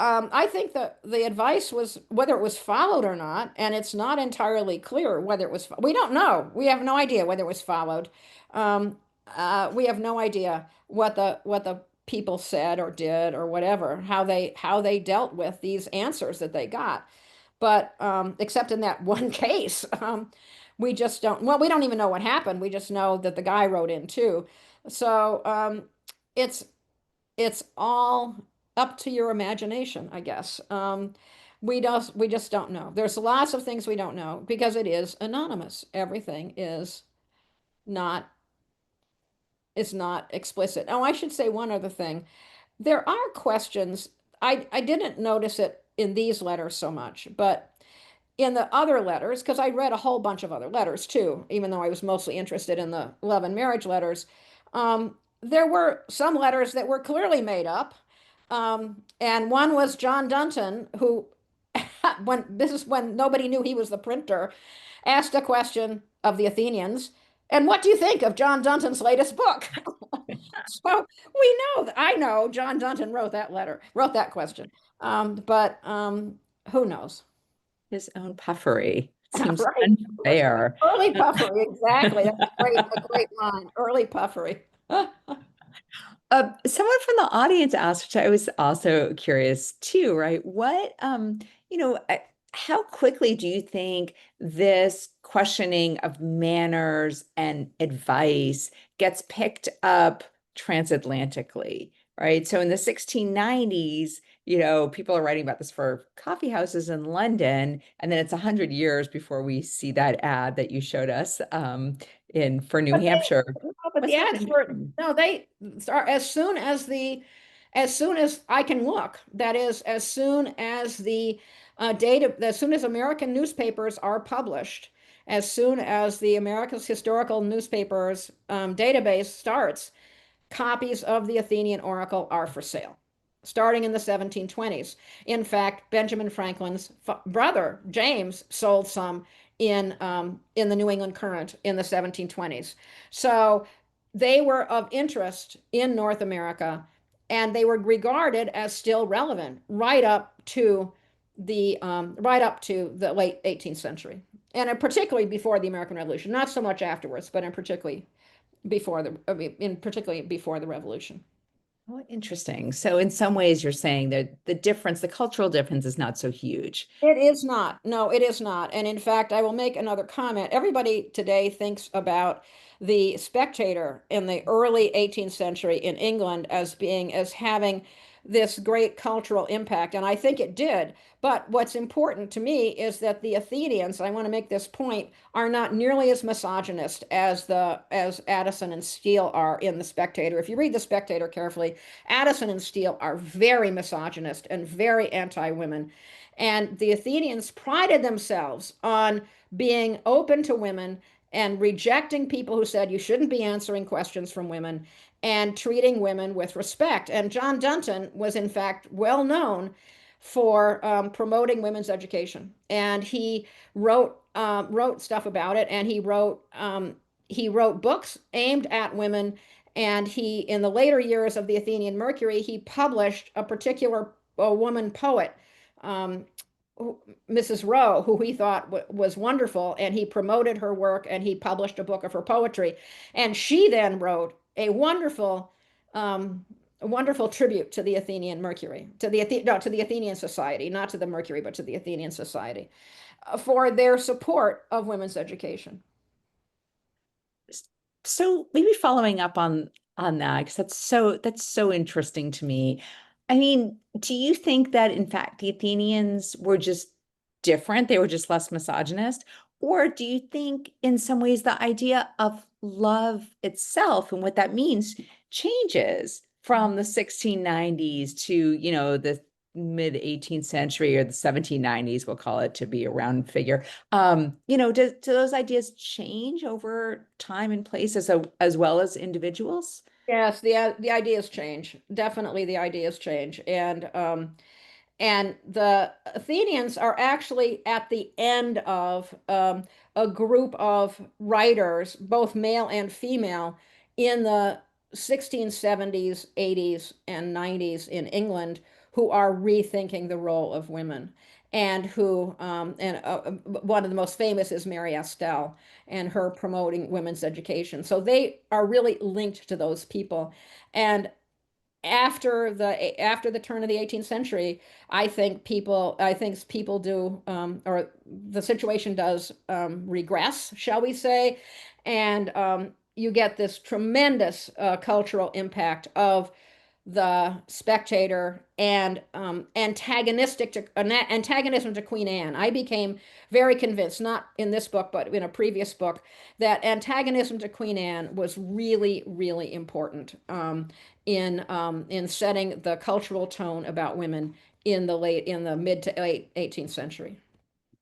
I think that the advice was whether it was followed or not, and it's not entirely clear whether it was. We don't know. We have no idea whether it was followed. Um, we have no idea what the people said or did or whatever, how they dealt with these answers that they got. But except in that one case, we just don't. Well, we don't even know what happened. We just know that the guy wrote in too. So it's it's all up to your imagination, I guess. We just don't know. There's lots of things we don't know because it is anonymous. Everything not is not explicit. Oh, I should say one other thing. There are questions. I didn't notice it in these letters so much, but in the other letters, because I read a whole bunch of other letters too, even though I was mostly interested in the love and marriage letters, there were some letters that were clearly made up. And one was John Dunton, who, when nobody knew he was the printer, asked a question of the Athenians. And what do you think of John Dunton's latest book? So we know that I know John Dunton wrote that question. But who knows? His own puffery. It seems Right. unfair. Early puffery, exactly. That's a great line. Early puffery. Someone from the audience asked, which I was also curious too, right? How quickly do you think this questioning of manners and advice gets picked up transatlantically, right? So in the 1690s, people are writing about this for coffee houses in London, and then it's 100 years before we see that ad that you showed us in for New But Hampshire. no, but What's the ads happening? were no, they start as soon as I can look. That is, as soon as the as soon as American newspapers are published, as soon as the America's historical newspapers database starts, copies of the Athenian Oracle are for sale, starting in the 1720s. In fact, Benjamin Franklin's brother, James, sold some in the New England Current in the 1720s. So they were of interest in North America, and they were regarded as still relevant right up to the late 18th century, and particularly before the American Revolution. Not so much afterwards, but in particularly before the Revolution. Oh, interesting. So in some ways, you're saying that the difference, the cultural difference is not so huge. It is not. No, it is not. And in fact, I will make another comment. Everybody today thinks about the Spectator in the early 18th century in England as having this great cultural impact, and I think it did. But what's important to me is that the Athenians, I want to make this point, are not nearly as misogynist as Addison and Steele are in the Spectator. If you read the Spectator carefully, Addison and Steele are very misogynist and very anti-women. And the Athenians prided themselves on being open to women and rejecting people who said you shouldn't be answering questions from women and treating women with respect. And John Dunton was, in fact, well known for promoting women's education. And he wrote stuff about it, and he wrote books aimed at women. And in the later years of the Athenian Mercury, he published a particular woman poet, um, Mrs. Rowe, who he thought was wonderful, and he promoted her work, and he published a book of her poetry. And she then wrote a wonderful tribute to the Athenian Mercury, to the Athenian Society, not to the Mercury, but to the Athenian Society, for their support of women's education. So maybe following up on that, because that's so interesting to me. I mean, do you think that in fact the Athenians were just different? They were just less misogynist? Or do you think in some ways the idea of love itself and what that means changes from the 1690s to, the mid 18th century or the 1790s, we'll call it to be a round figure. Do those ideas change over time and place as well as individuals? Yes, the ideas change. Definitely the ideas change. And the Athenians are actually at the end of a group of writers, both male and female, in the 1670s, 80s, and 90s in England, who are rethinking the role of women. And one of the most famous is Mary Estelle and her promoting women's education. So they are really linked to those people. And after the turn of the 18th century, I think people do or the situation does regress, shall we say, and you get this tremendous cultural impact of the Spectator and antagonism to Queen Anne. I became very convinced, not in this book, but in a previous book, that antagonism to Queen Anne was really, really important in setting the cultural tone about women in the mid to late 18th century.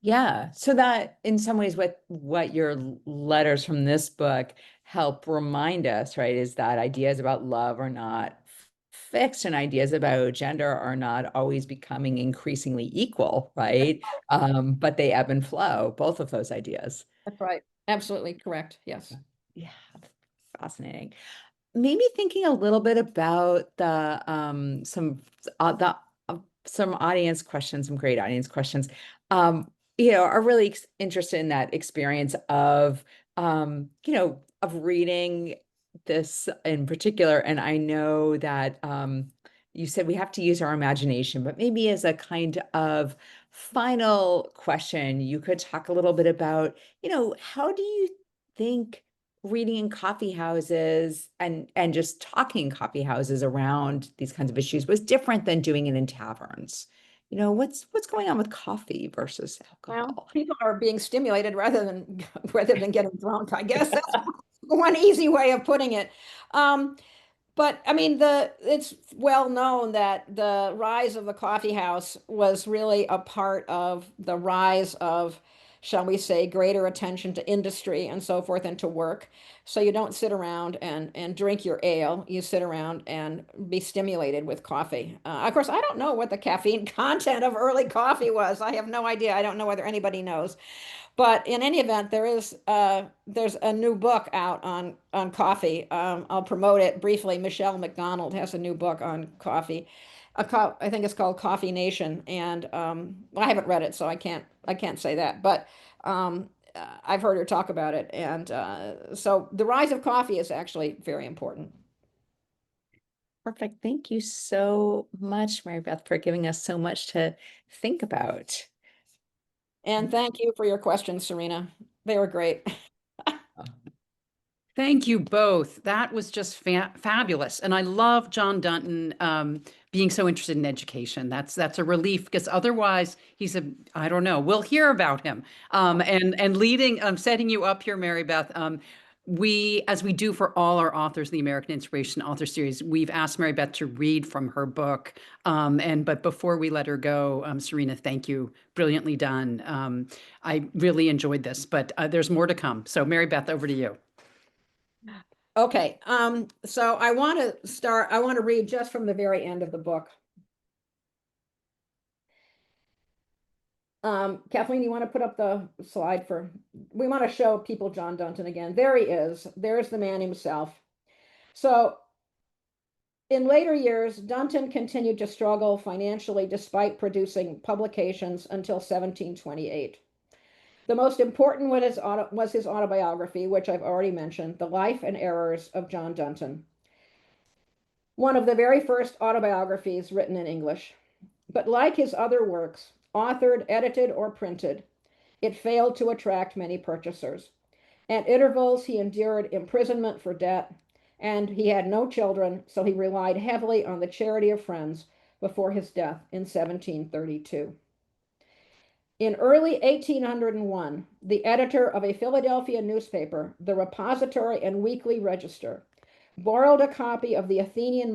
Yeah. So that in some ways what your letters from this book help remind us, right, is that ideas about love are not fixed and ideas about gender are not always becoming increasingly equal, right? But they ebb and flow, both of those ideas. That's right. Absolutely correct. Yes. Yeah, fascinating. Maybe thinking a little bit about some audience questions, some great audience questions. Are really interested in that experience of of reading this in particular. And I know that you said we have to use our imagination, but maybe as a kind of final question, you could talk a little bit about, how do you think reading in coffee houses and just talking in coffee houses around these kinds of issues was different than doing it in taverns? What's going on with coffee versus Well, alcohol? people are being stimulated rather than rather than getting drunk, I guess. That's one easy way of putting it. But I mean, it's well known that the rise of the coffee house was really a part of the rise of, shall we say, greater attention to industry and so forth and to work. So you don't sit around and drink your ale. You sit around and be stimulated with coffee. Of course, I don't know what the caffeine content of early coffee was. I have no idea. I don't know whether anybody knows. But in any event, there's a new book out on coffee. I'll promote it briefly. Michelle McDonald has a new book on coffee. I think it's called Coffee Nation, and well, I haven't read it, so I can't say that. But I've heard her talk about it, and so the rise of coffee is actually very important. Perfect. Thank you so much, Mary Beth, for giving us so much to think about. And thank you for your questions, Serena. They were great. Thank you both. That was just fabulous. And I love John Dunton being so interested in education. That's a relief because otherwise I don't know, we'll hear about him. And leading, setting you up here, Mary Beth, as we do for all our authors in the American Inspiration Author Series, we've asked Mary Beth to read from her book. But before we let her go, Serena, thank you. Brilliantly done. I really enjoyed this, but there's more to come. So Mary Beth, over to you. Okay, so I want to read just from the very end of the book. Kathleen, you want to put up the slide we want to show people John Dunton again. There he is. There's the man himself. So in later years, Dunton continued to struggle financially despite producing publications until 1728. The most important was his autobiography, which I've already mentioned, The Life and Errors of John Dunton. One of the very first autobiographies written in English. But like his other works, authored, edited, or printed, it failed to attract many purchasers. At intervals, he endured imprisonment for debt, and he had no children, so he relied heavily on the charity of friends before his death in 1732. In early 1801, the editor of a Philadelphia newspaper, the Repository and Weekly Register, borrowed a copy of the Athenian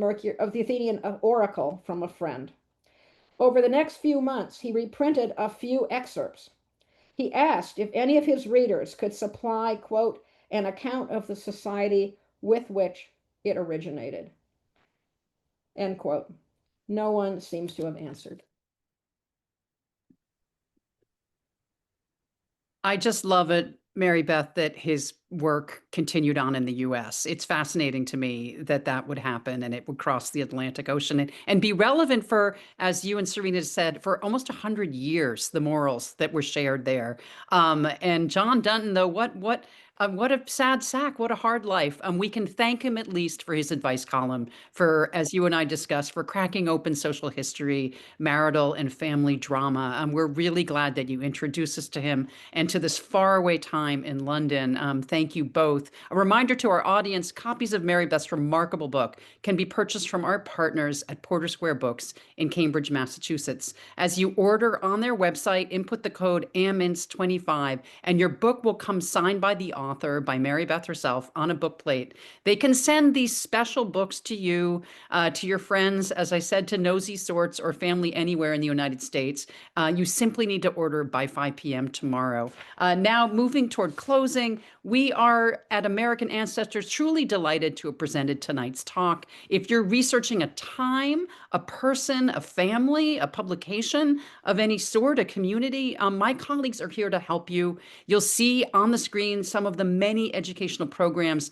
Oracle from a friend. Over the next few months, he reprinted a few excerpts. He asked if any of his readers could supply, quote, an account of the society with which it originated, end quote. No one seems to have answered. I just love it, Mary Beth, that his work continued on in the US. It's fascinating to me that that would happen and it would cross the Atlantic Ocean and be relevant for, as you and Serena said, for almost 100 years, the morals that were shared there. And John Dunton, though, what a sad sack, what a hard life. We can thank him at least for his advice column, for, as you and I discussed, for cracking open social history, marital and family drama. We're really glad that you introduced us to him and to this faraway time in London. Thank you both. A reminder to our audience, copies of Mary Beth's remarkable book can be purchased from our partners at Porter Square Books in Cambridge, Massachusetts. As you order on their website, input the code AMINS25, and your book will come signed by the author, by Mary Beth herself, on a book plate. They can send these special books to you, to your friends, as I said, to Nosy Sorts or family anywhere in the United States. You simply need to order by 5 p.m. tomorrow. Now, moving toward closing, we are at American Ancestors truly delighted to have presented tonight's talk. If you're researching a time, a person, a family, a publication of any sort, a community, my colleagues are here to help you. You'll see on the screen some of the many educational programs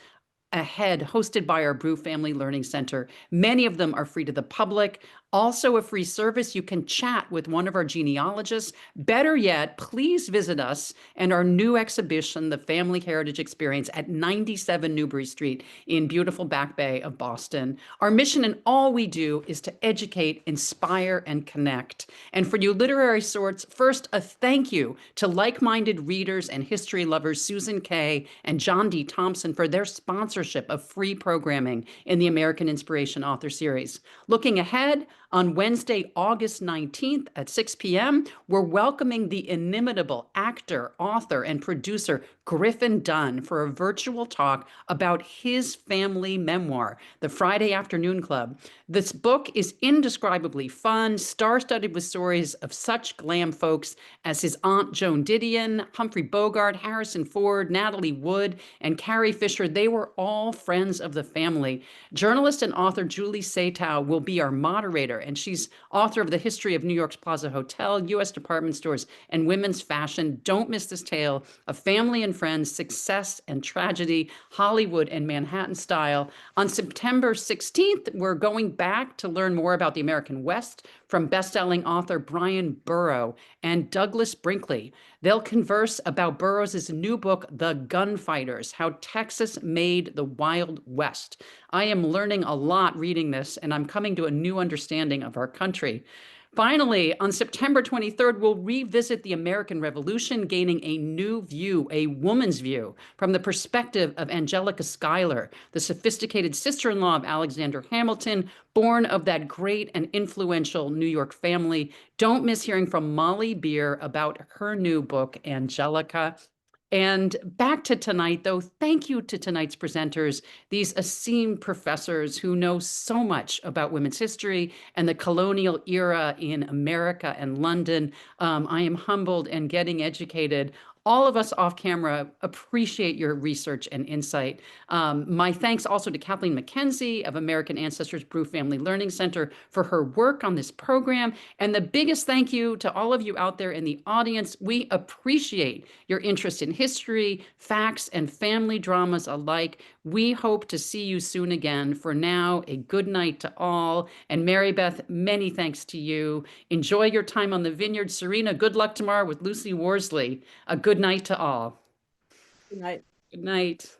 ahead, hosted by our Brew Family Learning Center. Many of them are free to the public. Also a free service, you can chat with one of our genealogists. Better yet, please visit us and our new exhibition, The Family Heritage Experience, at 97 Newbury Street in beautiful Back Bay of Boston. Our mission in all we do is to educate, inspire, and connect. And for you literary sorts, first, a thank you to like-minded readers and history lovers Susan Kay and John D. Thompson for their sponsorship of free programming in the American Inspiration Author Series. Looking ahead, on Wednesday, August 19th at 6 p.m., we're welcoming the inimitable actor, author, and producer Griffin Dunn for a virtual talk about his family memoir, The Friday Afternoon Club. This book is indescribably fun, star-studded with stories of such glam folks as his aunt Joan Didion, Humphrey Bogart, Harrison Ford, Natalie Wood, and Carrie Fisher. They were all friends of the family. Journalist and author Julie Satow will be our moderator. Empire. And she's author of The History of New York's Plaza Hotel, U.S. department stores, and women's fashion. Don't miss this tale of family and friends, success and tragedy, Hollywood and Manhattan style. On September 16th, we're going back to learn more about the American West from best-selling author Brian Burrow and Douglas Brinkley. They'll converse about Burroughs' new book, The Gunfighters: How Texas Made the Wild West. I am learning a lot reading this, and I'm coming to a new understanding of our country. Finally, on September 23rd, we'll revisit the American Revolution, gaining a new view, a woman's view, from the perspective of Angelica Schuyler, the sophisticated sister-in-law of Alexander Hamilton, born of that great and influential New York family. Don't miss hearing from Molly Beer about her new book, Angelica. And back to tonight, though, thank you to tonight's presenters, these esteemed professors who know so much about women's history and the colonial era in America and London. I am humbled and getting educated. All of us off camera appreciate your research and insight. My thanks also to Kathleen McKenzie of American Ancestors Brew Family Learning Center for her work on this program. And the biggest thank you to all of you out there in the audience. We appreciate your interest in history, facts, and family dramas alike. We hope to see you soon again. For now, a good night to all. And Mary Beth, many thanks to you. Enjoy your time on the vineyard. Serena, good luck tomorrow with Lucy Worsley. A good night to all. Good night. Good night.